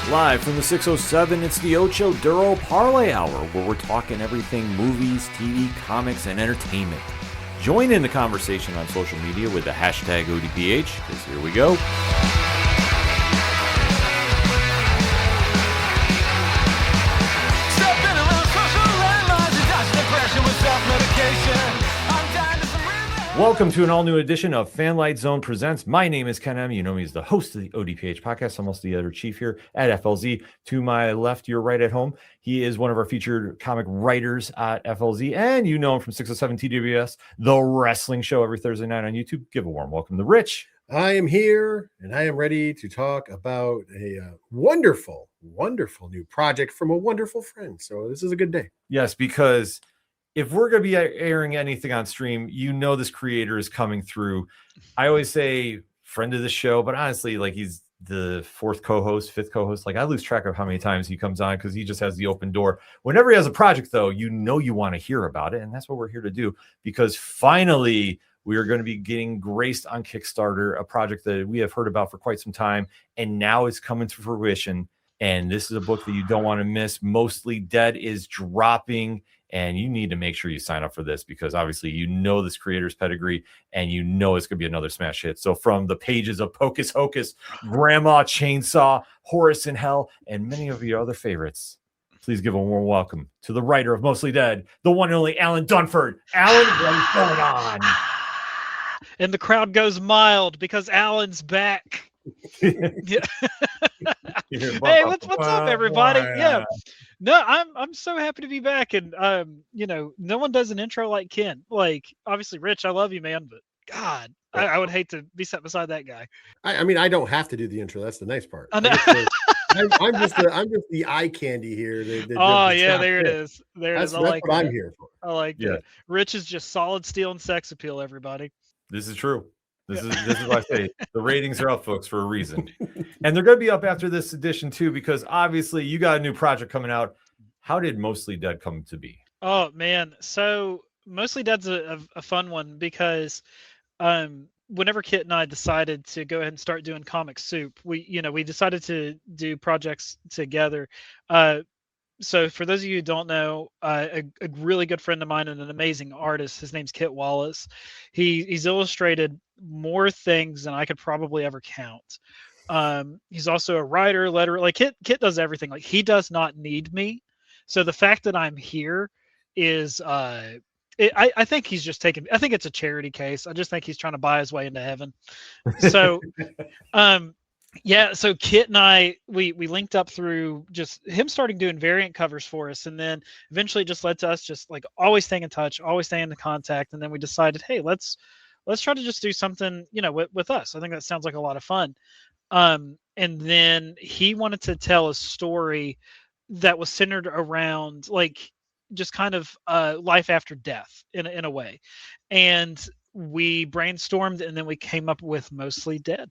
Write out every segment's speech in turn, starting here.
Live from the 607, it's the Ocho Duro Parlay Hour, where we're talking everything movies, TV, comics, and entertainment. Join in the conversation on social media with the hashtag ODPH, because here we go. Welcome to an all-new edition of Fanlight Zone Presents. My name is Ken M. You know me as the host of the ODPH podcast. I'm also the editor-chief here at FLZ. To my left, your right at home, he is one of our featured comic writers at FLZ, and you know him from 607 TWS, the wrestling show every Thursday night on YouTube. Give a warm welcome to Rich. I am here, and I am ready to talk about a wonderful, wonderful new project from a wonderful friend. So this is a good day. Yes, because if we're going to be airing anything on stream, you know this creator is coming through. I always say friend of the show, but honestly, like he's the fifth co-host. Like I lose track of how many times he comes on because he just has the open door. Whenever he has a project, though, you know you want to hear about it, and that's what we're here to do. Because finally, we are going to be getting graced on Kickstarter, a project that we have heard about for quite some time, and now it's coming to fruition. And this is a book that you don't want to miss. Mostly Dead is dropping. And you need to make sure you sign up for this because obviously you know this creator's pedigree and you know it's going to be another smash hit. So from the pages of Pocus Hocus, Grandma Chainsaw, Horace in Hell, and many of your other favorites, please give a warm welcome to the writer of Mostly Dead, the one and only Alan Dunford. Alan, what's going on? And the crowd goes mild because Alan's back. Yeah. Hey, what's up, everybody? Yeah. No, I'm so happy to be back, and no one does an intro like Ken. Like, obviously, Rich, I love you, man, but God, I would hate to be sat beside that guy. I mean, I don't have to do the intro. That's the nice part. I know. I'm just the eye candy here. There it is. That's what I'm here for. I like it. Rich is just solid steel and sex appeal, everybody. This is true. This is what I say. The ratings are up, folks, for a reason. And they're going to be up after this edition, too, because obviously you got a new project coming out. How did Mostly Dead come to be? Oh, man. So Mostly Dead's a fun one because whenever Kit and I decided to go ahead and start doing Comic Soup, we decided to do projects together. So for those of you who don't know, a really good friend of mine and an amazing artist, his name's Kit Wallis. He's illustrated more things than I could probably ever count. He's also a writer, letterer. Like Kit does everything. Like he does not need me. So the fact that I'm here is, I think he's just taking. I think it's a charity case. I just think he's trying to buy his way into heaven. So, yeah. So Kit and I, we linked up through just him starting doing variant covers for us, and then eventually it just led to us just like always staying in touch, always staying in contact, and then we decided, hey, let's try to just do something, with us. I think that sounds like a lot of fun. And then he wanted to tell a story that was centered around like just kind of life after death in a way. And we brainstormed and then we came up with Mostly Dead.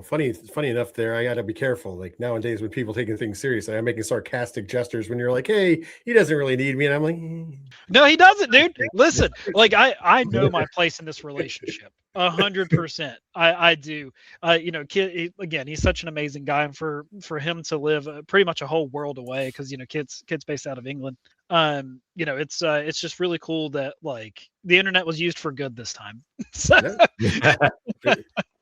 Funny enough there, I got to be careful. Like nowadays when people taking things seriously, I'm making sarcastic gestures when you're like, hey, he doesn't really need me. And I'm like, no, he doesn't, dude. Listen, like I know my place in this relationship 100%. I do. Kid, again, he's such an amazing guy. And for him to live pretty much a whole world away, because, Kid's based out of England. It's just really cool that like the internet was used for good this time.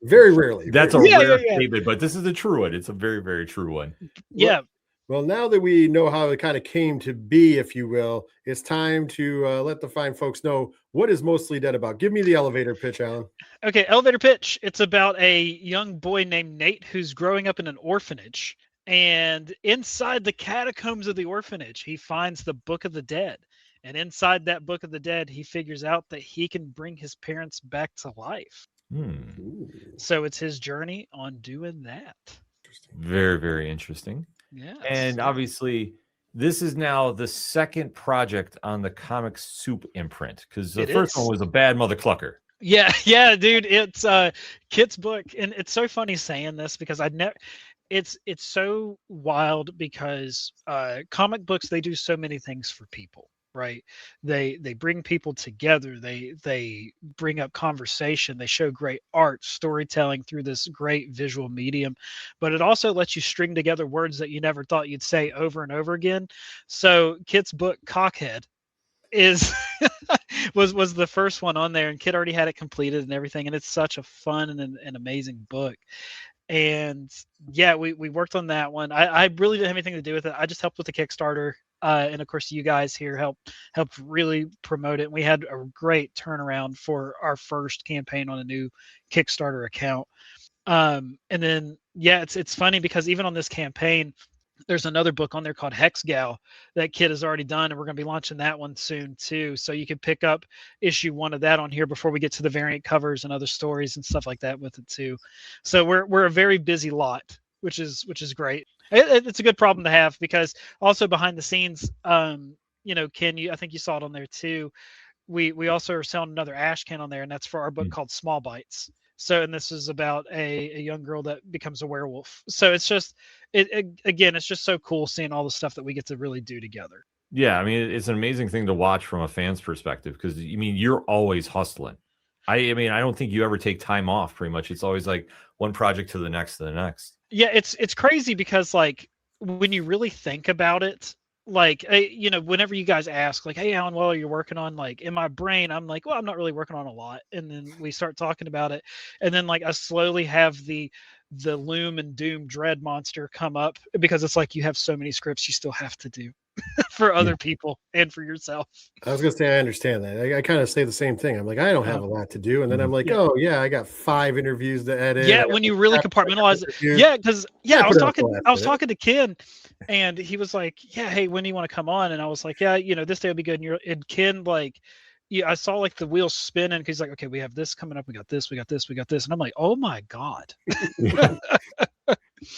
Very rarely. That's a rare statement, but this is a true one. It's a very, very true one. Yeah. Well, now that we know how it kind of came to be, if you will, it's time to let the fine folks know what is Mostly Dead about. Give me the elevator pitch, Alan. Okay, elevator pitch. It's about a young boy named Nate who's growing up in an orphanage. And inside the catacombs of the orphanage, he finds the Book of the Dead. And inside that Book of the Dead, he figures out that he can bring his parents back to life. So it's his journey on doing that. Very, very interesting. Yeah. And obviously, this is now the second project on the Comic Soup imprint, because the first one was a bad mother clucker. Yeah, dude. It's Kit's book, and it's so funny saying this because it's so wild because comic books, they do so many things for people. right? They bring people together. They bring up conversation. They show great art, storytelling through this great visual medium, but it also lets you string together words that you never thought you'd say over and over again. So Kit's book Cockhead is was the first one on there, and Kit already had it completed and everything, and it's such a fun and amazing book. And yeah, we worked on that one. I really didn't have anything to do with it. I just helped with the Kickstarter, and of course you guys here helped really promote it. And we had a great turnaround for our first campaign on a new Kickstarter account. And then yeah, it's funny because even on this campaign, there's another book on there called Hex Gal that Kit has already done, and we're going to be launching that one soon too. So you can pick up issue 1 of that on here before we get to the variant covers and other stories and stuff like that with it too. So we're a very busy lot, which is great. It's a good problem to have, because also behind the scenes, you know, Ken, I think you saw it on there too. We also are selling another ash can on there, and that's for our book called Small Bites. So, and this is about a young girl that becomes a werewolf. So it's just, again, it's just so cool seeing all the stuff that we get to really do together. Yeah, I mean, it's an amazing thing to watch from a fan's perspective, because I mean, you're always hustling. I mean, I don't think you ever take time off. Pretty much, it's always like one project to the next, to the next. Yeah, it's crazy because like when you really think about it, like, you know, whenever you guys ask, like, hey, Alan, what are you working on? Like, in my brain, I'm like, well, I'm not really working on a lot. And then we start talking about it. And then, like, I slowly have the loom and doom dread monster come up, because it's like you have so many scripts you still have to do for other people and for yourself. I was going to say, I understand that. I kind of say the same thing. I'm like, I don't have a lot to do. And then I'm like, oh, yeah, I got 5 interviews to edit. Yeah, when you really compartmentalize it. Yeah, because, yeah, I was talking to Ken, and he was like, yeah, hey, when do you want to come on? And I was like, yeah, you know, this day will be good. And Ken, like, yeah, I saw like the wheels spinning, because he's like, okay, we have this coming up. We got this. And I'm like, oh my God.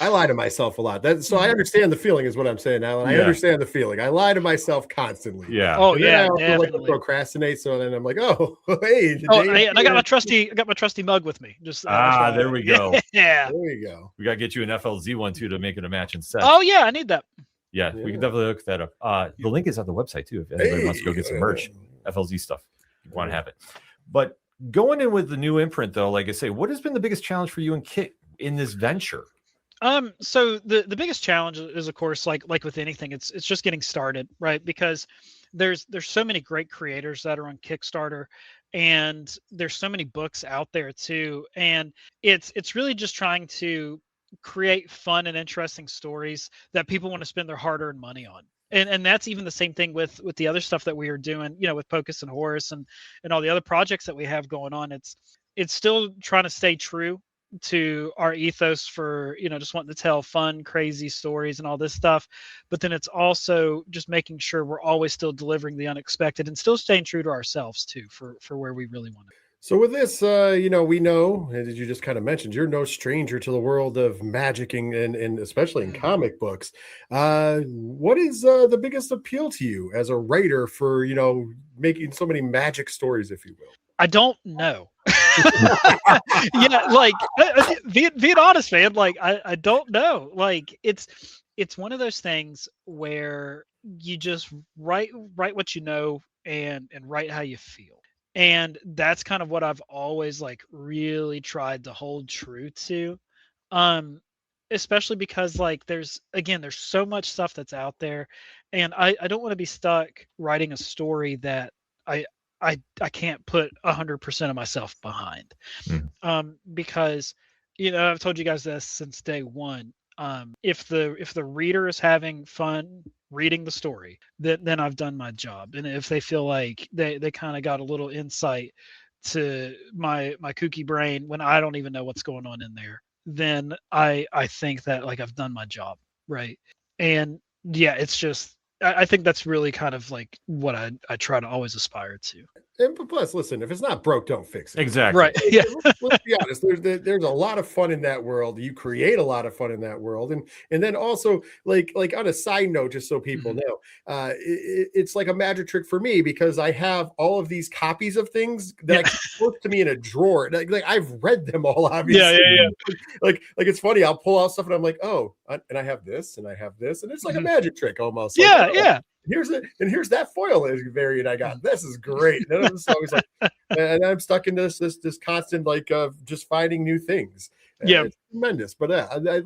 I lie to myself a lot. So I understand the feeling is what I'm saying now. And I understand the feeling. I lie to myself constantly. Yeah. Oh, and yeah. I also like to procrastinate. So then I'm like, oh, hey. And I got my trusty mug with me. Just there we go. Yeah. There you go. We got to get you an FLZ one too to make it a matching set. Oh yeah, I need that. Yeah, we can definitely look that up. The link is on the website too, if anybody wants to go get some merch, FLZ stuff. You want to have it. But going in with the new imprint, though, like I say, what has been the biggest challenge for you and Kit in this venture? So the biggest challenge is, of course, like with anything, it's just getting started, right? Because there's so many great creators that are on Kickstarter, and there's so many books out there too, and it's really just trying to create fun and interesting stories that people want to spend their hard-earned money on. And that's even the same thing with the other stuff that we are doing, you know, with Pocus and Horus and all the other projects that we have going on. It's still trying to stay true to our ethos for, you know, just wanting to tell fun, crazy stories and all this stuff. But then it's also just making sure we're always still delivering the unexpected and still staying true to ourselves too, for where we really want to. So with this, you know, we know, as you just kind of mentioned, you're no stranger to the world of magicking and especially in comic books. What is the biggest appeal to you as a writer for, you know, making so many magic stories, if you will? I don't know. Yeah, like being honest, man, like I don't know. Like it's one of those things where you just write what you know and write how you feel. And that's kind of what I've always like really tried to hold true to. Especially because like there's so much stuff that's out there, and I don't want to be stuck writing a story that I can't put 100% of myself behind. Because, you know, I've told you guys this since day one. If the reader is having fun reading the story, then I've done my job. And if they feel like they kind of got a little insight to my kooky brain when I don't even know what's going on in there, then I think that like I've done my job, right? And yeah, it's just I think that's really kind of like what I try to always aspire to. And plus, listen, if it's not broke, don't fix it. Exactly. Right. Yeah. Let's be honest. There's a lot of fun in that world. You create a lot of fun in that world, and then also like on a side note, just so people know, it's like a magic trick for me because I have all of these copies of things that I keep close to me in a drawer. Like I've read them all, obviously. Yeah. Like it's funny. I'll pull out stuff and I'm like, oh, and I have this and I have this, and it's like a magic trick almost. Like, Yeah. here's that foil variant I got. This is great. And I'm just always like, and I'm stuck in this constant like of just finding new things. Yeah, it's tremendous. But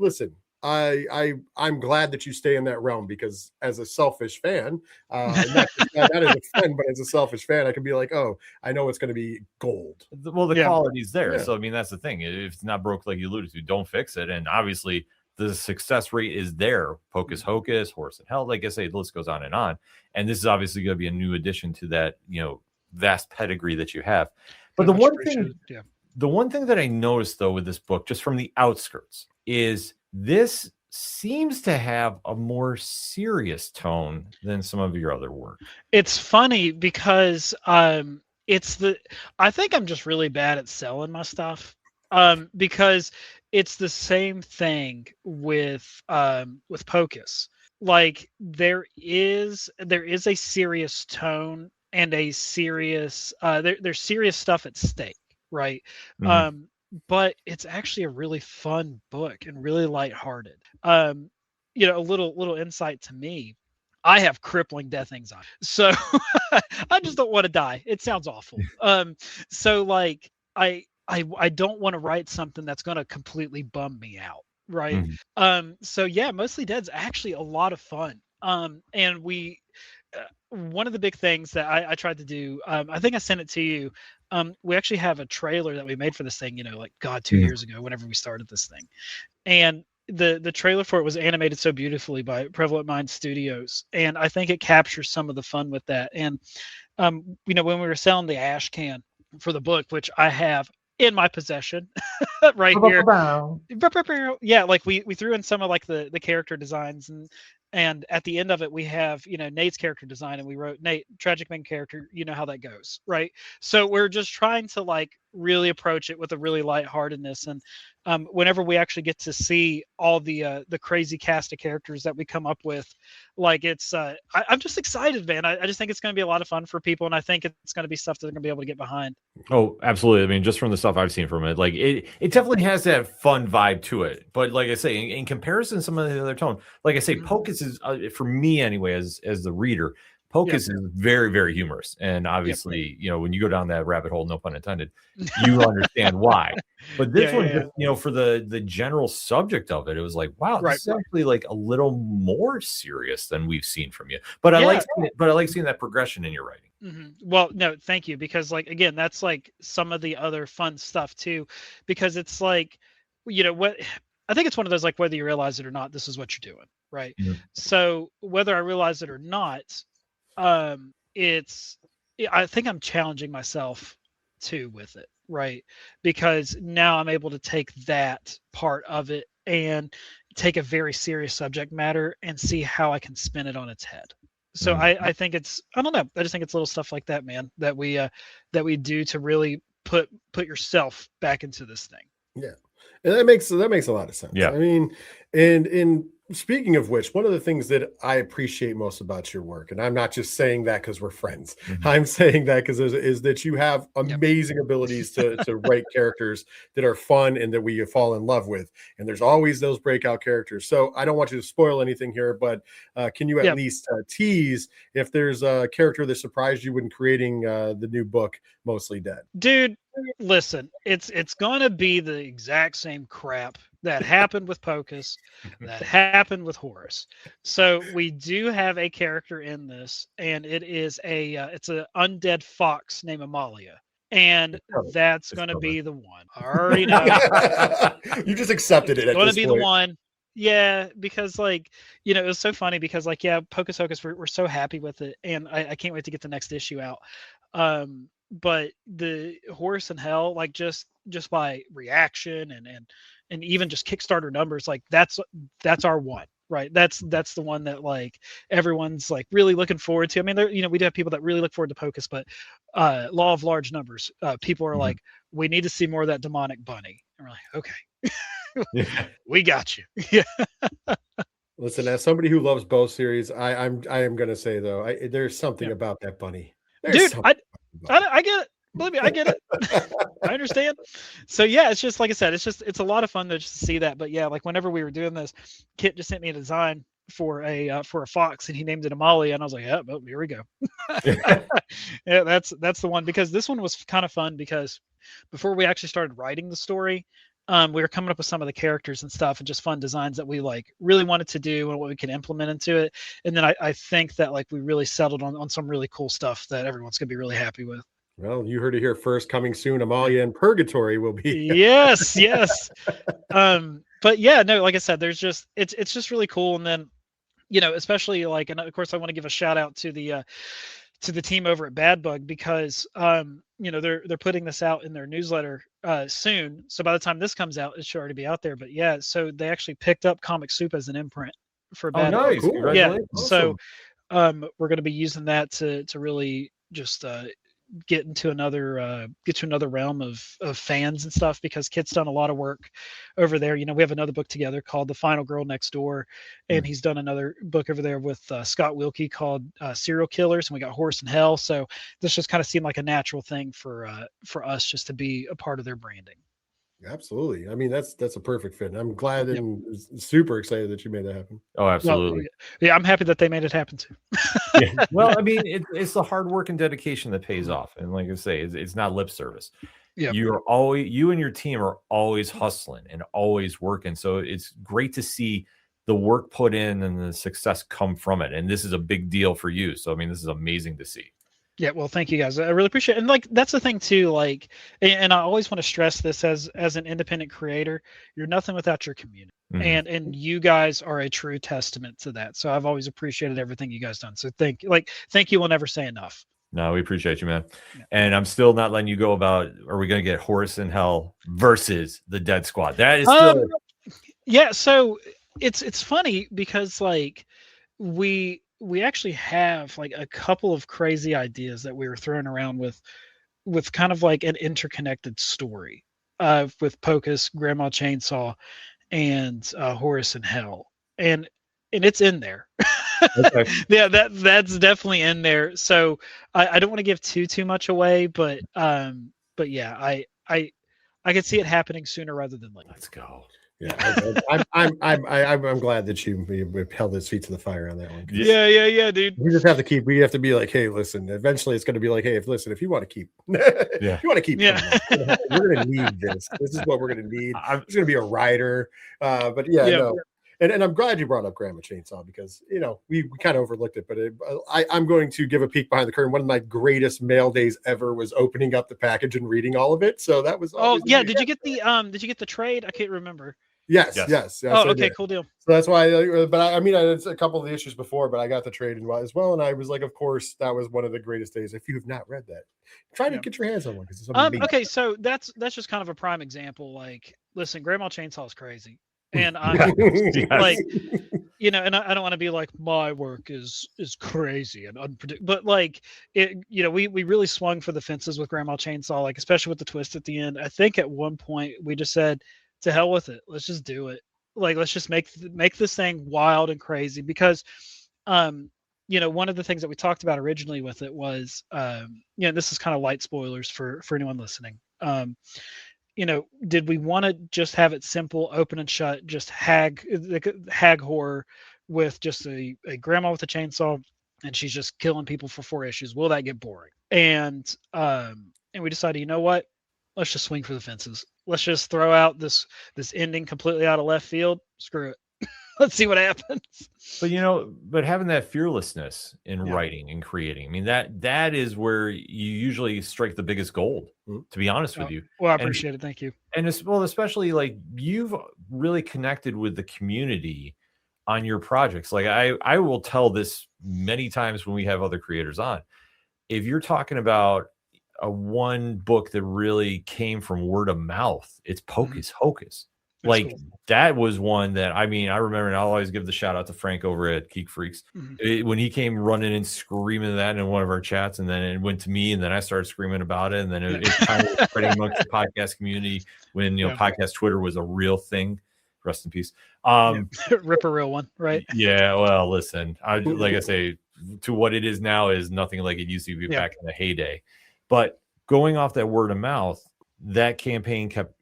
listen, I'm glad that you stay in that realm, because as a selfish fan, not as a friend, but as a selfish fan, I can be like, oh, I know it's going to be gold. Well, the quality's there. So I mean, that's the thing. If it's not broke, like you alluded to, don't fix it. And obviously the success rate is there. Pocus Hocus, Horse and Hell, like I say, the list goes on. And this is obviously going to be a new addition to that, vast pedigree that you have. But the one thing that I noticed though with this book, just from the outskirts, is this seems to have a more serious tone than some of your other work. It's funny because I think I'm just really bad at selling my stuff. Because it's the same thing with Pocus. Like there is a serious tone and a serious there's serious stuff at stake, right? Mm-hmm. But it's actually a really fun book and really lighthearted. A little insight to me. I have crippling death anxiety, so I just don't want to die. It sounds awful. So like I don't want to write something that's going to completely bum me out, right? Mm-hmm. So yeah, Mostly Dead's actually a lot of fun. And we one of the big things that I tried to do, I think I sent it to you. We actually have a trailer that we made for this thing, 2 years ago, whenever we started this thing. And the trailer for it was animated so beautifully by Prevalent Mind Studios. And I think it captures some of the fun with that. And, when we were selling the ash can for the book, which I have in my possession right here. Yeah, like we threw in some of like the character designs, and at the end of it we have Nate's character design, and we wrote, Nate, tragic main character, you know how that goes, right? So we're just trying to like really approach it with a really lightheartedness. And whenever we actually get to see all the crazy cast of characters that we come up with, like it's I'm just excited, man. I just think it's going to be a lot of fun for people, and I think it's going to be stuff that they're going to be able to get behind. Oh, absolutely. I mean, just from the stuff I've seen from it, like it definitely has that fun vibe to it. But like I say, in comparison to some of the other tone, like I say, Pocus is for me anyway, as the reader, Pocus is very, very humorous. And obviously, when you go down that rabbit hole, no pun intended, you understand why. But this one, for the general subject of it, it was like, wow, this is actually like a little more serious than we've seen from you. But I like seeing that progression in your writing. Mm-hmm. Well, no, thank you. Because like, again, that's like some of the other fun stuff too, because it's like, what I think it's one of those, like, whether you realize it or not, this is what you're doing. Right. Mm-hmm. So whether I realize it or not, I think I'm challenging myself too with it, right? Because now I'm able to take that part of it and take a very serious subject matter and see how I can spin it on its head. So I think I don't know. I just think it's little stuff like that, man, that we do to really put yourself back into this thing. Yeah. And that makes a lot of sense. Yeah. I mean, and speaking of which, one of the things that I appreciate most about your work, and I'm not just saying that because we're friends, I'm saying that because is that you have amazing abilities to write characters that are fun and that we fall in love with. And there's always those breakout characters. So I don't want you to spoil anything here, but can you at least tease if there's a character that surprised you when creating the new book, Mostly Dead? Dude, listen, it's gonna be the exact same crap that happened with Pocus, that happened with Horus. So we do have a character in this, and it is it's an undead fox named Amalia, and that's going to be the one. I already know. You just accepted it. It's going to be the one. Yeah, because like, it was so funny because like, Pocus Hocus, we're so happy with it, and I can't wait to get the next issue out. But the Horus and Hell, like just by reaction and even just Kickstarter numbers, like that's our one, right? That's the one that like everyone's like really looking forward to. I mean, we do have people that really look forward to Pocus, but law of large numbers, people are like, we need to see more of that demonic bunny, and we're like, okay, we got you. Yeah. Listen, as somebody who loves both series, I am going to say though, there's something about that bunny. Dude, I get it. Believe me, I get it. I understand. So yeah, it's just like I said, it's a lot of fun to just see that. But yeah, like whenever we were doing this, Kit just sent me a design, for a fox, and he named it Amalia, and I was like, yeah, well, here we go. Yeah, that's the one, because this one was kind of fun because before we actually started writing the story, we were coming up with some of the characters and stuff and just fun designs that we like really wanted to do and what we can implement into it. And then I think that like we really settled on some really cool stuff that everyone's gonna be really happy with. Well, you heard it here first. Coming soon, Amalia in Purgatory will be. Yes, yes. But yeah, no, like I said, there's just it's just really cool. And then, you know, especially like, and of course I want to give a shout out to the team over at Bad Bug, because you know, they're putting this out in their newsletter soon. So by the time this comes out, it should already be out there. But yeah, so they actually picked up Comic Soup as an imprint for Bad Bug. Nice. Cool. Yeah. Awesome. So we're going to be using that to really just get to another realm of fans and stuff, because Kit's done a lot of work over there. You know, we have another book together called The Final Girl Next Door, and he's done another book over there with Scott Wilkie called Serial Killers, and we got Horse in Hell. So this just kind of seemed like a natural thing for us just to be a part of their branding. Absolutely. I mean, that's a perfect fit. I'm glad and super excited that you made that happen. Oh, absolutely. Well, yeah, I'm happy that they made it happen too. Yeah. Well, I mean, it's the hard work and dedication that pays off. And like I say, it's not lip service. Yeah. You and your team are always hustling and always working. So it's great to see the work put in and the success come from it. And this is a big deal for you. So, I mean, this is amazing to see. Yeah, well, thank you guys. I really appreciate it. And like, that's the thing too, like, and I always want to stress this as an independent creator, you're nothing without your community. Mhm. And you guys are a true testament to that. So I've always appreciated everything you guys done. So thank you. We'll never say enough. No, we appreciate you, man. Yeah. And I'm still not letting you go about, are we going to get Horse in Hell versus the Dead Squad? That is still. Yeah. So it's funny because like we actually have like a couple of crazy ideas that we were throwing around with kind of like an interconnected story with Pocus, Grandma Chainsaw, and Horus in Hell, and it's in there. Okay. Yeah, that's definitely in there. So I don't want to give too much away, but yeah, I could see it happening sooner rather than later. Let's go. Yeah, I'm glad that you held his feet to the fire on that one. Yeah, dude. We just have to be like, hey, listen. Eventually, it's going to be like, hey, if you want to keep, if you want to keep, we're going to need this. This is what we're going to need. There's going to be a rider, but no. And I'm glad you brought up Grandma Chainsaw, because you know we kind of overlooked it, but I'm going to give a peek behind the curtain. One of my greatest mail days ever was opening up the package and reading all of it. So that was. Oh yeah, did you get the trade? I can't remember. Yes. Oh, okay, cool deal. So that's why, but I mean, I had a couple of the issues before, but I got the trade as well, and I was like, of course, that was one of the greatest days. If you have not read that, try to get your hands on one, because it's amazing. Okay, so that's just kind of a prime example. Like, listen, Grandma Chainsaw is crazy, and I'm like, you know, and I don't want to be like my work is crazy and unpredictable, but like it, you know, we really swung for the fences with Grandma Chainsaw, like especially with the twist at the end. I think at one point we just said, to hell with it. Let's just do it. Like, let's just make this thing wild and crazy, because, you know, one of the things that we talked about originally with it was, you know, this is kind of light spoilers for anyone listening. You know, did we want to just have it simple, open and shut, just hag horror with just a grandma with a chainsaw and she's just killing people for 4 issues? Will that get boring? And we decided, you know what? Let's just swing for the fences. Let's just throw out this ending completely out of left field. Screw it. Let's see what happens. But you know, having that fearlessness in writing and creating, I mean, that is where you usually strike the biggest gold, to be honest with you. Well, I appreciate it. Thank you. And especially like you've really connected with the community on your projects. Like I will tell this many times when we have other creators on. If you're talking about a one book that really came from word of mouth, it's Pocus Hocus. That's like cool. That was one that, I mean, I remember, and I'll always give the shout out to Frank over at Geek Freaks. When he came running and screaming that in one of our chats, and then it went to me, and then I started screaming about it, and then it kind of spreading amongst the podcast community when, you know, podcast Twitter was a real thing. Rest in peace. Rip a real one, right? Yeah, well, listen, like I say, to what it is now is nothing like it used to be back in the heyday. But going off that word of mouth, that campaign kept,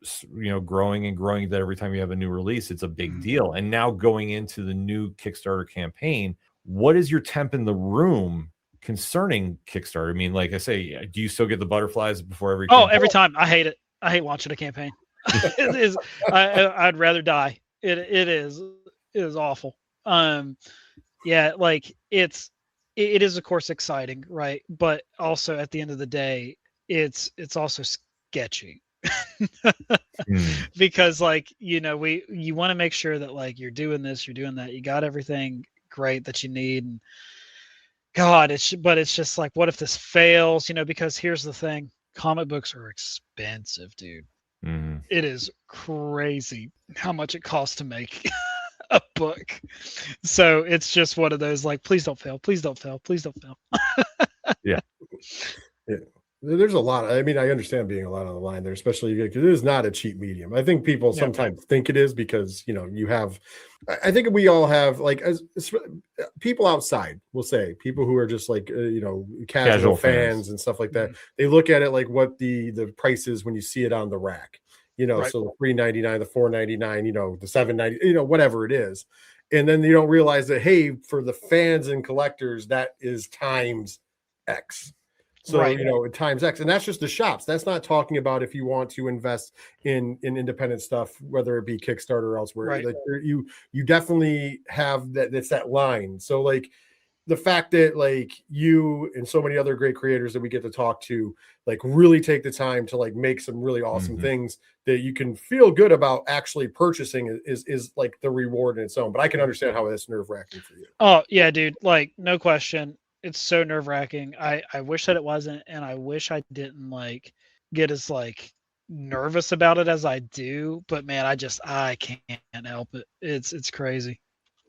growing and growing, that every time you have a new release, it's a big deal. And now going into the new Kickstarter campaign, what is your temp in the room concerning Kickstarter? I mean, like I say, do you still get the butterflies before every campaign? Every time. I hate it. I hate watching a campaign. It is, I'd rather die. It is awful. Yeah, like it is of course exciting, right? But also at the end of the day, it's also sketchy. Because like, you want to make sure that like you're doing this, you're doing that, you got everything great that you need. And God, but it's just like, what if this fails? Because here's the thing, comic books are expensive, dude. It is crazy how much it costs to make a book. So it's just one of those like, please don't fail, please don't fail, please don't fail. Yeah. There's a lot. I mean, I understand being a lot on the line there, especially because it is not a cheap medium. I think people sometimes think it is because, you have, I think we all have like, as people outside will say, people who are just like, casual fans and stuff like that. They look at it like what the price is when you see it on the rack, right. So the $3.99, the $4.99, the $7.90, whatever it is. And then you don't realize that, hey, for the fans and collectors, that is times X. So, right. Times X, and that's just the shops. That's not talking about if you want to invest in independent stuff, whether it be Kickstarter or elsewhere. Right. Like you definitely have that. It's that line. So like the fact that like you and so many other great creators that we get to talk to, like really take the time to like make some really awesome things that you can feel good about actually purchasing is like the reward in its own. But I can understand how that's nerve-wracking for you. Oh yeah, dude. Like no question. It's so nerve-wracking. I wish that it wasn't, and I wish I didn't like get as like nervous about it as I do. But man, I can't help it. It's crazy.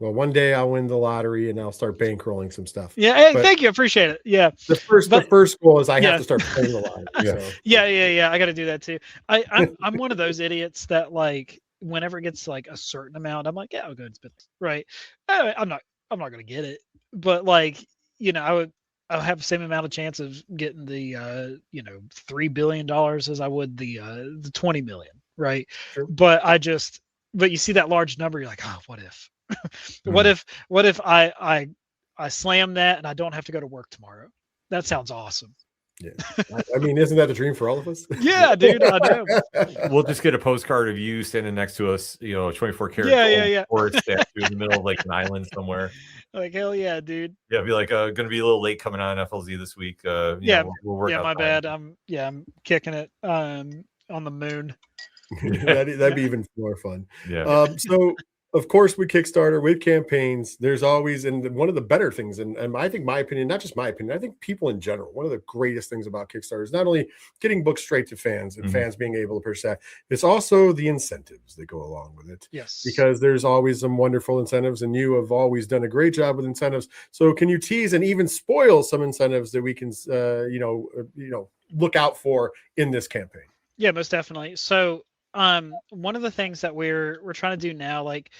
Well, one day I'll win the lottery and I'll start bankrolling some stuff. Yeah, hey, thank you, appreciate it. Yeah, the first goal is I have to start playing the lottery. So. Yeah. I got to do that too. I'm one of those idiots that like whenever it gets like a certain amount, I'm like, yeah, I'll go and spend it. Right. I'm not gonna get it, but like. I'll have the same amount of chance of getting the $3 billion as I would the 20 million, right? Sure. But you see that large number, you're like, oh, what if? What if I slam that and I don't have to go to work tomorrow? That sounds awesome. Yeah, I mean, isn't that the dream for all of us? Yeah, dude, I know. We'll just get a postcard of you standing next to us, 24 karat gold statue in the middle of like an island somewhere. Like hell yeah, dude. Yeah, be like, gonna be a little late coming on FLZ this week. We'll work out my bad. I'm kicking it on the moon. That'd be even more fun. Yeah. So of course, with Kickstarter, with campaigns, there's always, and one of the better things, and I think my opinion, not just my opinion, I think people in general, one of the greatest things about Kickstarter is not only getting books straight to fans and fans being able to purchase that, it's also the incentives that go along with it. Yes. Because there's always some wonderful incentives, and you have always done a great job with incentives. So can you tease and even spoil some incentives that we can, look out for in this campaign? Yeah, most definitely. So, one of the things that we're trying to do now, like,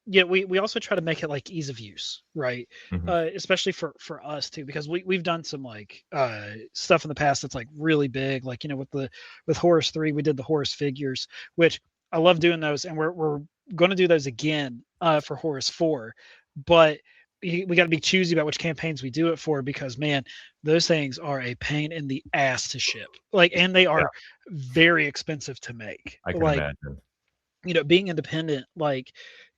we also try to make it like ease of use, right? Especially for us too, because we've done some like stuff in the past that's like really big, like with Horus 3, we did the Horus figures, which I love doing those, and we're going to do those again for Horus 4, but we got to be choosy about which campaigns we do it for, because man, those things are a pain in the ass to ship, like, and they are very expensive to make. I can imagine. Being independent, like,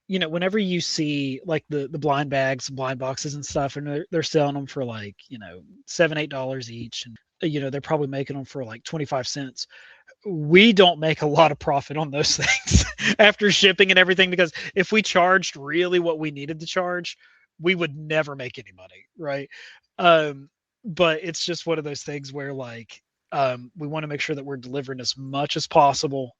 whenever you see like the blind bags, blind boxes and stuff, and they're selling them for like, $7-8 each, and they're probably making them for like 25 cents. We don't make a lot of profit on those things after shipping and everything, because if we charged really what we needed to charge, we would never make any money, right? But it's just one of those things where like we want to make sure that we're delivering as much as possible.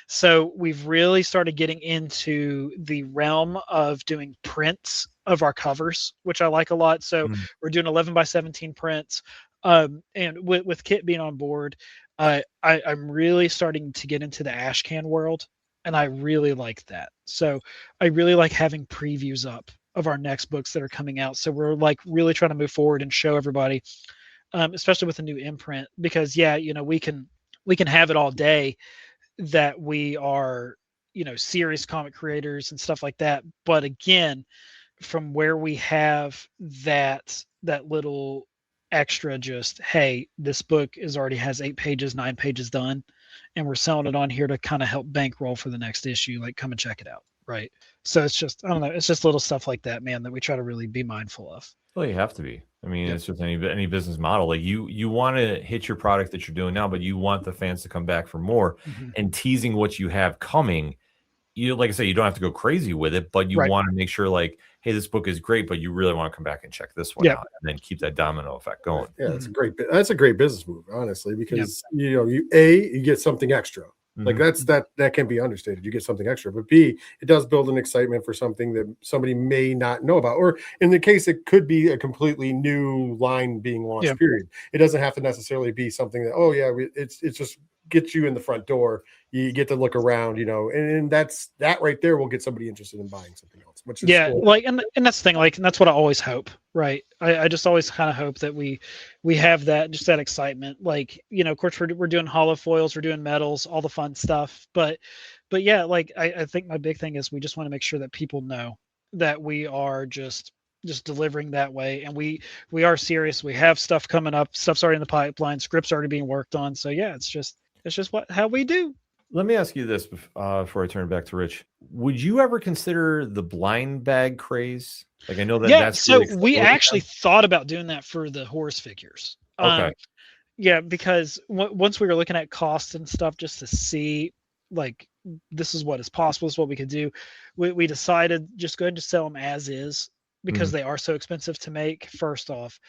So we've really started getting into the realm of doing prints of our covers, which I like a lot. So we're doing 11x17 prints. And with Kit being on board, I'm really starting to get into the ash can world, and I really like that. So I really like having previews up of our next books that are coming out. So we're like really trying to move forward and show everybody, especially with a new imprint, because we can we can have it all day that we are, you know, serious comic creators and stuff like that. But again, from where we have that little extra, just, hey, this book already has 8 pages, 9 pages done, and we're selling it on here to kind of help bankroll for the next issue, like, come and check it out, right? So it's just, I don't know, it's just little stuff like that, man, that we try to really be mindful of. Well, you have to be. I mean, it's just any business model. Like you want to hit your product that you're doing now, but you want the fans to come back for more. And teasing what you have coming. You, like I say, you don't have to go crazy with it, but you want to make sure, like, hey, this book is great, but you really want to come back and check this one out, and then keep that domino effect going. Yeah, that's a great business move, honestly, because you know, you get something extra. Like that can be understated. You get something extra, but B, it does build an excitement for something that somebody may not know about, or in the case, it could be a completely new line being launched. Period. It doesn't have to necessarily be something that it's just gets you in the front door. You get to look around, you know, and that right there will get somebody interested in buying something else. Which is cool. Like, and that's the thing, like, and that's what I always hope, right? I just always kind of hope that we have that, just that excitement. Like, you know, of course we're doing hollow foils, we're doing metals, all the fun stuff, but yeah, like I think my big thing is we just want to make sure that people know that we are just delivering that way, and we are serious. We have stuff coming up, stuff's already in the pipeline, scripts already being worked on. So yeah, it's just how we do. Let me ask you this before I turn it back to Rich. Would you ever consider the blind bag craze? Like, I know that that's so really we actually thought about doing that for the horse figures. Okay. Yeah, because once we were looking at costs and stuff, just to see, like, this is what is possible, this is what we could do. We decided just go ahead and sell them as is, because they are so expensive to make, first off.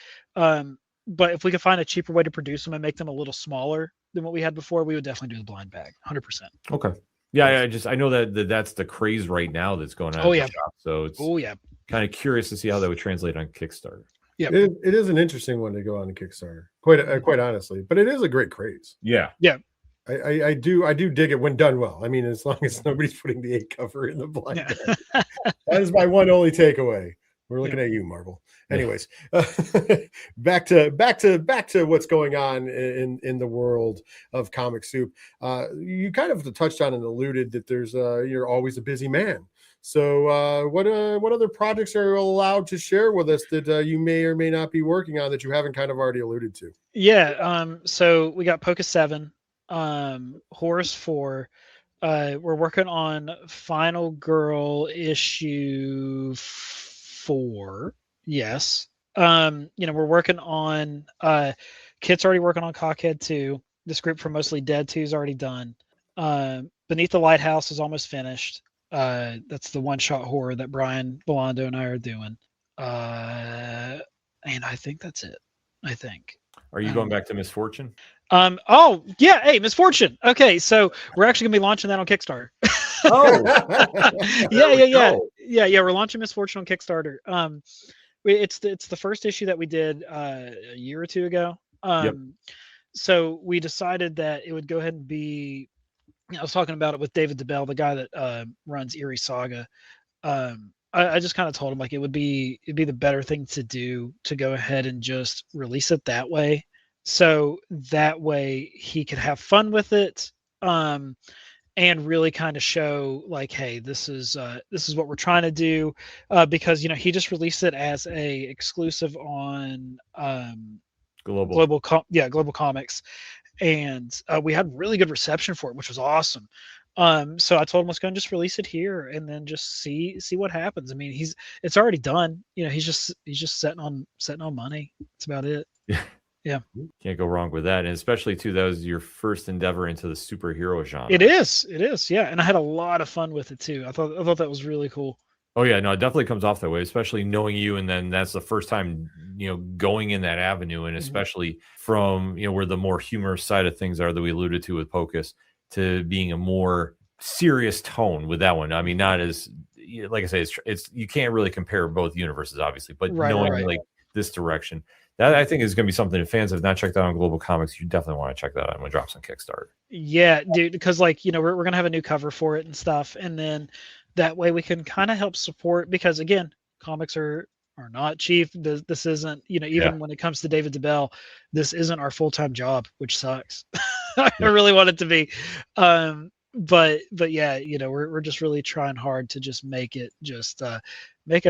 But if we could find a cheaper way to produce them and make them a little smaller than what we had before, we would definitely do the blind bag, 100%. Okay. Yeah, I know that's the craze right now that's going on. The shop, so it's kind of curious to see how that would translate on Kickstarter. Yeah, it is an interesting one to go on the Kickstarter, quite honestly, but it is a great craze. Yeah. I do dig it when done well. I mean, as long as nobody's putting the 8 cover in the blind bag. That is my one only takeaway. We're looking at you, Marvel. Anyways, back to what's going on in the world of Comic Soup. You kind of touched on and alluded that there's you're always a busy man. So what other projects are you allowed to share with us that you may or may not be working on that you haven't kind of already alluded to? Yeah. So we got Poca 7, Horus 4. We're working on Final Girl issue 4. Yes. You know, we're working on Kit's already working on Cockhead 2. The script for Mostly Dead 2 is already done. Beneath the Lighthouse is almost finished. That's the one-shot horror that Brian Belando and I are doing. And I think that's it. I think. Are you going back to Misfortune? Oh yeah. Hey, Misfortune. Okay. So we're actually gonna be launching that on Kickstarter. Yeah. We're launching Misfortune on Kickstarter. It's the first issue that we did a year or two ago. So we decided that it would go ahead and be, I was talking about it with David DeBell, the guy that runs Eerie Saga. I just kind of told him, like, it'd be the better thing to do to go ahead and just release it that way. So that way he could have fun with it. And really kind of show, like, hey, this is what we're trying to do, because, you know, he just released it as a exclusive on Global Comics, and we had really good reception for it, which was awesome. So I told him, let's go and just release it here, and then just see what happens. I mean, it's already done. You know, he's just setting on money. That's about it. Yeah. Can't go wrong with that. And especially too, that was your first endeavor into the superhero genre. It is. Yeah. And I had a lot of fun with it too. I thought that was really cool. Oh yeah, no, it definitely comes off that way, especially knowing you. And then that's the first time, you know, going in that avenue, and especially from, you know, where the more humorous side of things are that we alluded to with Pocus, to being a more serious tone with that one. I mean, not as, like I say, it's you can't really compare both universes, obviously, but knowing like this direction. That I think is going to be something that fans have not checked out on Global Comics. You definitely want to check that out when it drops on Kickstarter. Yeah, dude, because, like, you know, we're going to have a new cover for it and stuff. And then that way we can kind of help support, because, again, comics are not cheap. This isn't, you know, even when it comes to David DeBell, this isn't our full-time job, which sucks. I really want it to be. But yeah, we're just really trying hard to just make it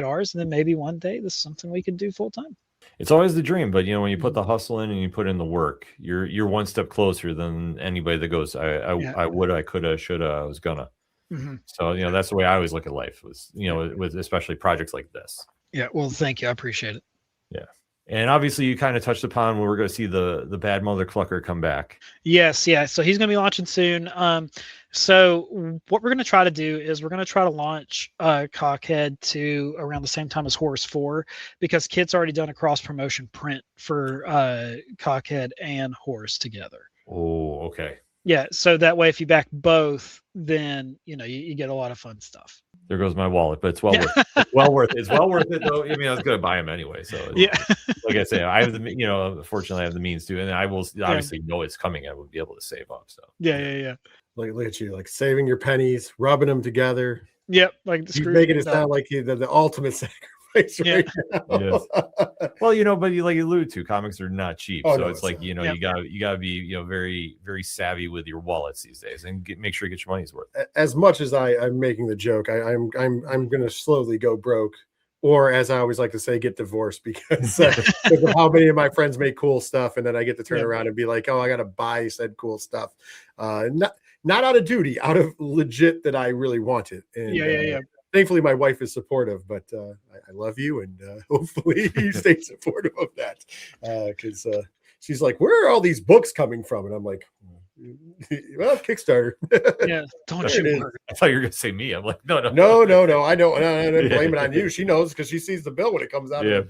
ours, and then maybe one day this is something we can do full time. It's always the dream, but when you put the hustle in and you put in the work, you're one step closer than anybody that goes, I would, I coulda, shoulda, I was gonna. Mm-hmm. So that's the way I always look at life. Was with especially projects like this. Yeah, well, thank you, I appreciate it. Yeah, and obviously you kind of touched upon when we're going to see the Bad Mother Clucker come back. Yes, yeah. So he's going to be launching soon. So what we're going to try to do is we're going to try to launch Cockhead to around the same time as Horse 4, because Kit's already done a cross promotion print for Cockhead and Horse together. Oh, okay. Yeah, so that way if you back both, then you get a lot of fun stuff. There goes my wallet, but it's well worth it. It's well worth it. It's well worth it though. I mean, I was going to buy them anyway. So yeah, like I say, I have fortunately I have the means to, and I will obviously know it's coming. I will be able to save up. So yeah. Look at you, like saving your pennies, rubbing them together. Yep, like you're making it sound like the ultimate sacrifice. Right now. Yes. Well, but you alluded to, comics are not cheap, so it's like you gotta be very, very savvy with your wallets these days, and make sure you get your money's worth. As much as I'm making the joke, I'm going to slowly go broke, or as I always like to say, get divorced, because of how many of my friends make cool stuff, and then I get to turn around and be like, oh, I got to buy said cool stuff, not out of duty, out of legit that I really want it. And, yeah. Thankfully, my wife is supportive, but I love you, and hopefully you stay supportive of that, because she's like, where are all these books coming from? And I'm like, well, Kickstarter. Yeah, don't you worry. I thought you were going to say me. I'm like, no. I know. I don't blame it on you. She knows because she sees the bill when it comes out. Yeah.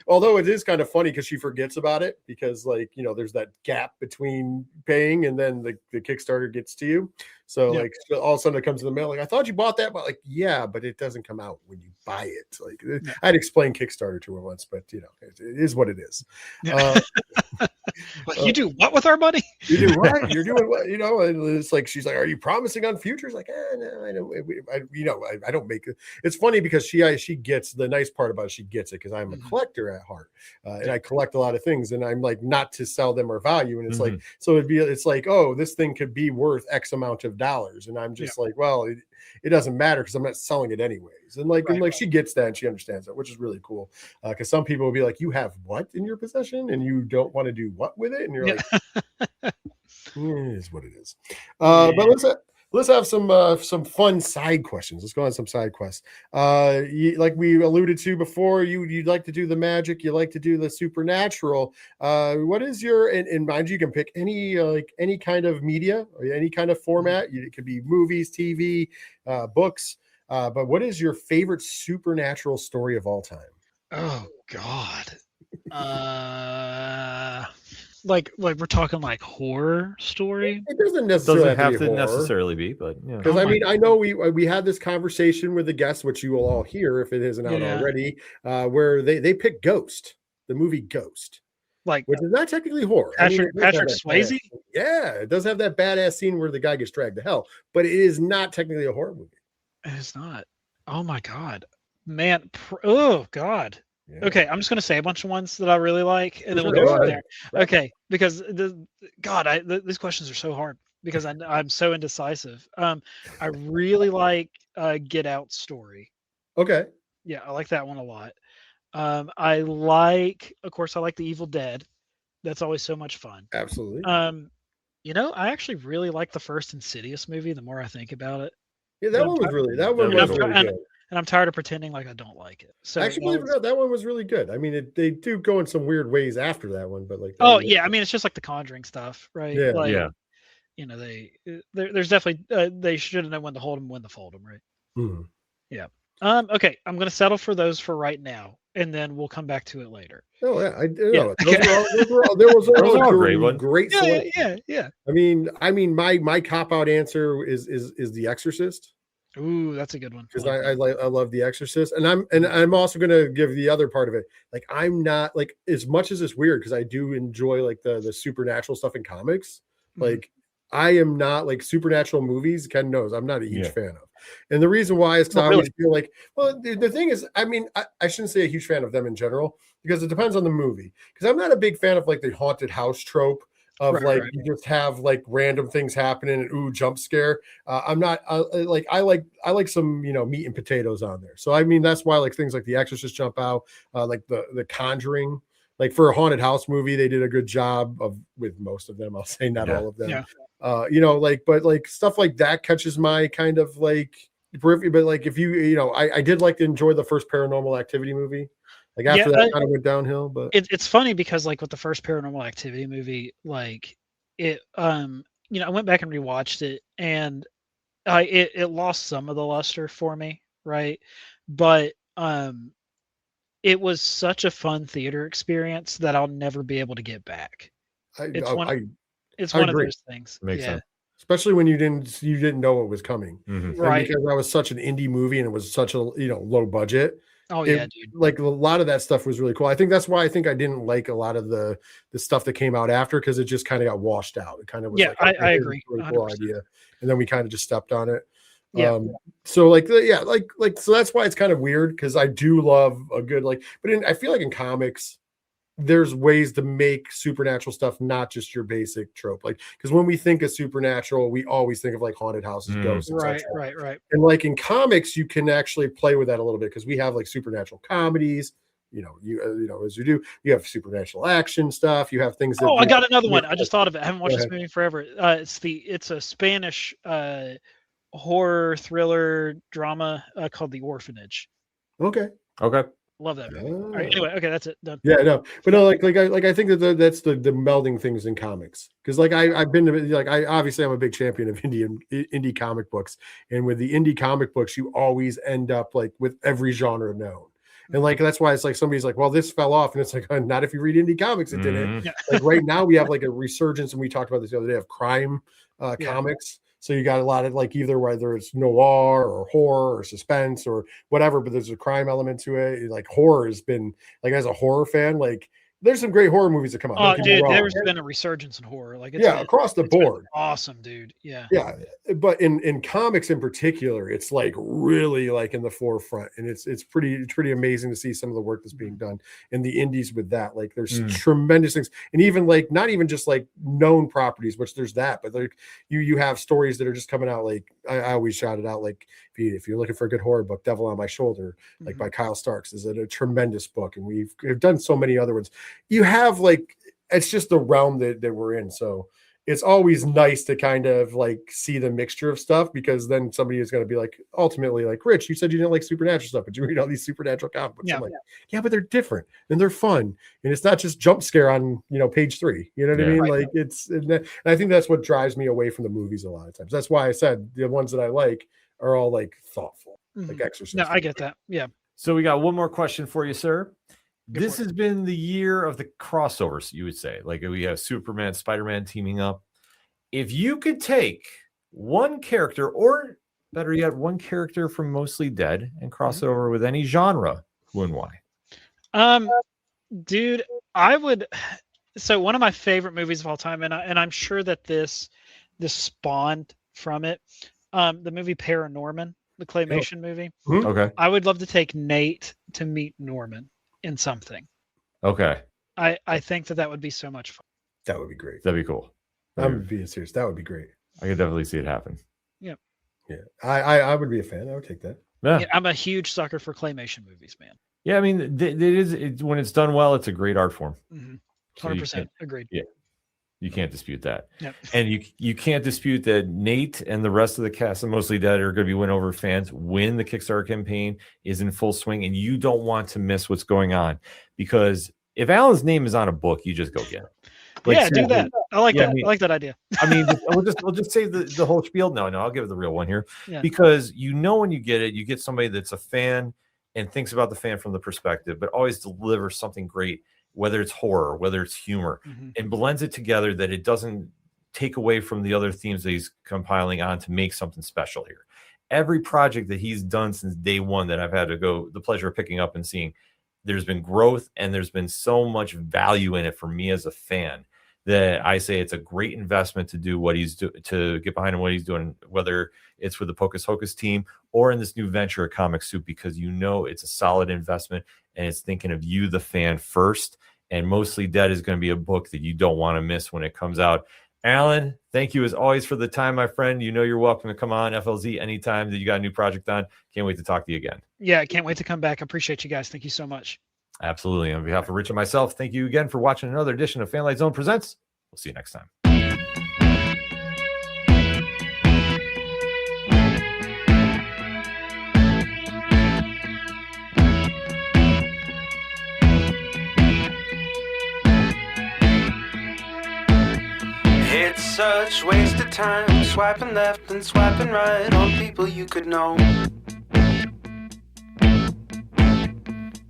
Although it is kind of funny because she forgets about it, because there's that gap between paying and then the Kickstarter gets to you. So like all of a sudden it comes in the mail, like, I thought you bought that, but yeah, but it doesn't come out when you buy it. Like I'd explain Kickstarter to her once, but it is what it is. You do what with our money? You do what? You're doing what? And it's like, she's like, are you promising on futures? Like, no, I don't make it. It's funny because she gets the nice part about it. She gets it because I'm a collector at heart, and I collect a lot of things, and I'm like, not to sell them or value. And it's like, so it's like, oh, this thing could be worth X amount of dollars, and I'm just like, well, it doesn't matter because I'm not selling it anyways. And like she gets that and she understands that, which is really cool. Because some people will be like, you have what in your possession and you don't want to do what with it, and you're like, it is what it is. But let's have some fun side questions. Let's go on some side quests. Like we alluded to before, you'd like to do the magic, you like to do the supernatural. What is your, and mind you can pick any kind of media or any kind of format. It could be movies, TV, books. But what is your favorite supernatural story of all time? Oh God. Like we're talking like horror story. It doesn't necessarily have to necessarily be, but because I know we had this conversation with the guests, which you will all hear if it isn't out already, where they picked Ghost, the movie Ghost, which is not technically horror. Patrick Swayze. Yeah, it does have that badass scene where the guy gets dragged to hell, but it is not technically a horror movie. It is not. Oh my God, man! Oh God. Yeah. Okay, I'm just going to say a bunch of ones that I really like, and then we'll go from there. Right. Okay, because these questions are so hard because I'm so indecisive. I really like Get Out story. Okay. Yeah, I like that one a lot. I like The Evil Dead. That's always so much fun. Absolutely. I actually really like the first Insidious movie. The more I think about it. Yeah, that one was really good. And I'm tired of pretending like I don't like it. So actually, believe it or not, that one was really good. I mean, they do go in some weird ways after that one, but like. Oh yeah, I mean, it's just like the Conjuring stuff, right? Yeah. There's definitely they should have known when to hold them, when to fold them, right? Mm-hmm. Yeah. Okay, I'm gonna settle for those for right now, and then we'll come back to it later. Oh yeah, I do. Yeah. Those were all great. Yeah. I mean, my cop out answer is The Exorcist. Ooh, that's a good one. Because I love The Exorcist, and I'm also going to give the other part of it. Like, I'm not like, as much as it's weird because I do enjoy like the supernatural stuff in comics. Like, I am not like supernatural movies. Ken knows I'm not a huge fan of, and the reason why is because I always feel like, well, the thing is, I mean, I shouldn't say a huge fan of them in general because it depends on the movie. Because I'm not a big fan of like the haunted house trope. of Right. you just have like random things happening and ooh, jump scare. I'm not like I like some meat and potatoes on there. So I mean that's why like things like The Exorcist jump out, like the Conjuring. Like for a haunted house movie, they did a good job with most of them. I'll say not all of them. Yeah. But like stuff like that catches my kind of like periphery. But like if I did like to enjoy the first Paranormal Activity movie. Like after that kind of went downhill, but it's funny because like with the first Paranormal Activity movie, like it, I went back and rewatched it, and it lost some of the luster for me, right? But it was such a fun theater experience that I'll never be able to get back. It's one of those things. Makes sense. Especially when you didn't know what was coming, right? Because that was such an indie movie and it was such a low budget. Oh yeah, dude. Like a lot of that stuff was really cool. I think that's why I didn't like a lot of the stuff that came out after, because it just kind of got washed out. It kind of was I agree. Really cool idea, and then we kind of just stepped on it. Yeah. So so that's why it's kind of weird, because I do love a good I feel like in comics there's ways to make supernatural stuff not just your basic trope, because when we think of supernatural we always think of like haunted houses, ghosts, right. And like in comics you can actually play with that a little bit, because we have like supernatural comedies, as you do, you have supernatural action stuff, you have things that I got another one. I just thought of it. I haven't watched this movie in forever. It's a Spanish horror thriller drama called The Orphanage. Okay. Love that movie. All right, anyway, okay, that's it. Done. Yeah, no, but no, I think that's the melding things in comics, because I've been to I'm a big champion of indie comic books, and with the indie comic books you always end up like with every genre known, and that's why it's like somebody's like, well, this fell off, and it's like, not if you read indie comics, it didn't. Yeah. Like right now we have like a resurgence, and we talked about this the other day, of crime comics. So you got a lot of either whether it's noir or horror or suspense or whatever, but there's a crime element to it. Like horror has been as a horror fan, there's some great horror movies that come out. Oh, dude, there's been a resurgence in horror. Across the board. Awesome, dude. Yeah. Yeah. But in comics in particular, it's really in the forefront. And it's pretty amazing to see some of the work that's being done in the indies with that. There's tremendous things. And even not even just known properties, which there's that, but you have stories that are just coming out. I always shout it out. If you're looking for a good horror book, Devil on My Shoulder, by Kyle Starks, is a tremendous book. And we've done so many other ones. You have it's just the realm that we're in. So it's always nice to kind of see the mixture of stuff, because then somebody is going to be ultimately Rich, you said you didn't like supernatural stuff, but you read all these supernatural comic books. I'm yeah, but they're different and they're fun. And it's not just jump scare on, page 3, you know what I mean? Right. And I think that's what drives me away from the movies a lot of times. That's why I said the ones that I like are all thoughtful, Exorcist. No, I get that. Yeah. So we got one more question for you, sir. This has been the year of the crossovers, you would say. We have Superman, Spider-Man teaming up. If you could take one character, or better yet, one character from Mostly Dead, and cross it over with any genre, who and why? Dude, I would. So one of my favorite movies of all time, and I'm sure that this spawned from it. The movie Paranorman, the claymation movie. Okay. I would love to take Nate to meet Norman in something. Okay. I think that would be so much fun. That would be great. That'd be cool. I'm being serious. That would be great. I could definitely see it happen. Yeah. Yeah. I would be a fan. I would take that. Yeah, I'm a huge sucker for claymation movies, man. Yeah, I mean, it is when it's done well, it's a great art form. 100% agreed. Yeah. You can't dispute that. Yep. And you can't dispute that Nate and the rest of the cast of Mostly Dead are going to be win over fans when the Kickstarter campaign is in full swing, and you don't want to miss what's going on, because if Alan's name is on a book, you just go get it. Do that. I like that. I like that idea. I mean, we'll just say the whole spiel. No, I'll give it the real one here, because when you get it, you get somebody that's a fan and thinks about the fan from the perspective, but always delivers something great, whether it's horror, whether it's humor, and blends it together, that it doesn't take away from the other themes that he's compiling on to make something special here. Every project that he's done since day one that I've had the pleasure of picking up and seeing, there's been growth and there's been so much value in it for me as a fan, that I say it's a great investment to do what he's to get behind him, what he's doing, whether it's with the Pocus Hocus team or in this new venture of Comic Soup, because it's a solid investment and it's thinking of you, the fan, first, And Mostly Dead is going to be a book that you don't want to miss when it comes out. Alan, thank you as always for the time, my friend. You know you're welcome to come on FLZ anytime that you got a new project on. Can't wait to talk to you again. Yeah, I can't wait to come back. I appreciate you guys. Thank you so much. Absolutely. On behalf of Rich and myself, thank you again for watching another edition of Fanlight Zone Presents. We'll see you next time. It's such waste of time swiping left and swiping right on people you could know.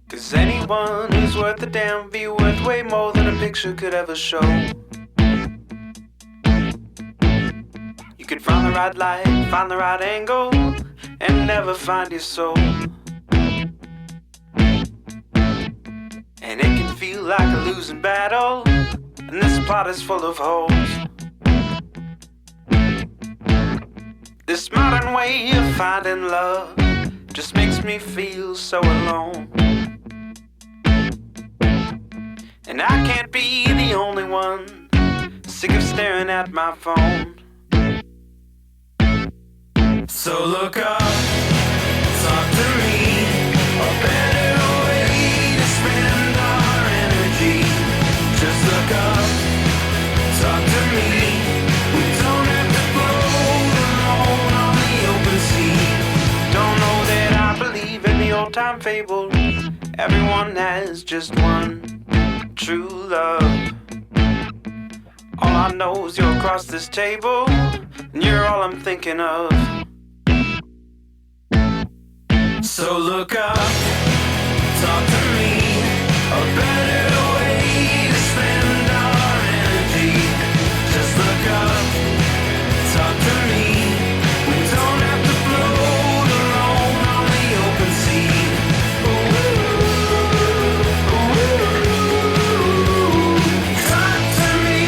'Cause anyone who's worth a damn be worth way more than a picture could ever show. You could find the right light, find the right angle, and never find your soul. And it can feel like a losing battle, and this plot is full of holes. This modern way of finding love just makes me feel so alone. And I can't be the only one sick of staring at my phone. So look up, talk to me, a better way to spend our energy. Just look up, talk to me. We don't have to float alone on the open sea. Don't know that I believe in the old time fable. Everyone has just one true love. All I know is you're across this table, and you're all I'm thinking of. So look up, talk to me, a better way to spend our energy. Just look up, talk to me. We don't have to float alone on the open sea. Talk to me.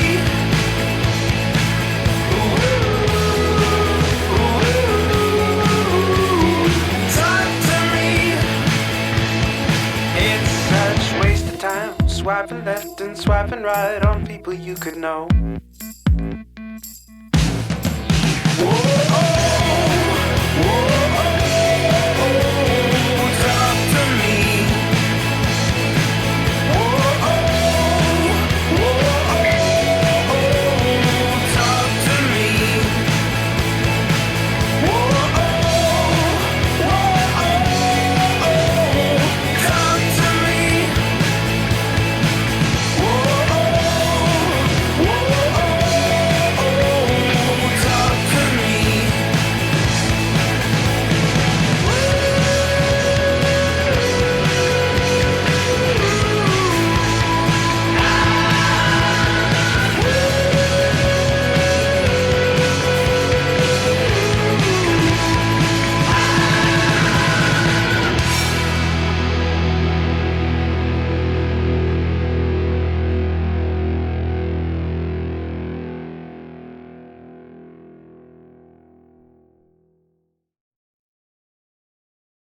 Talk to me. It's such waste of time swiping left and swiping right on people you could know.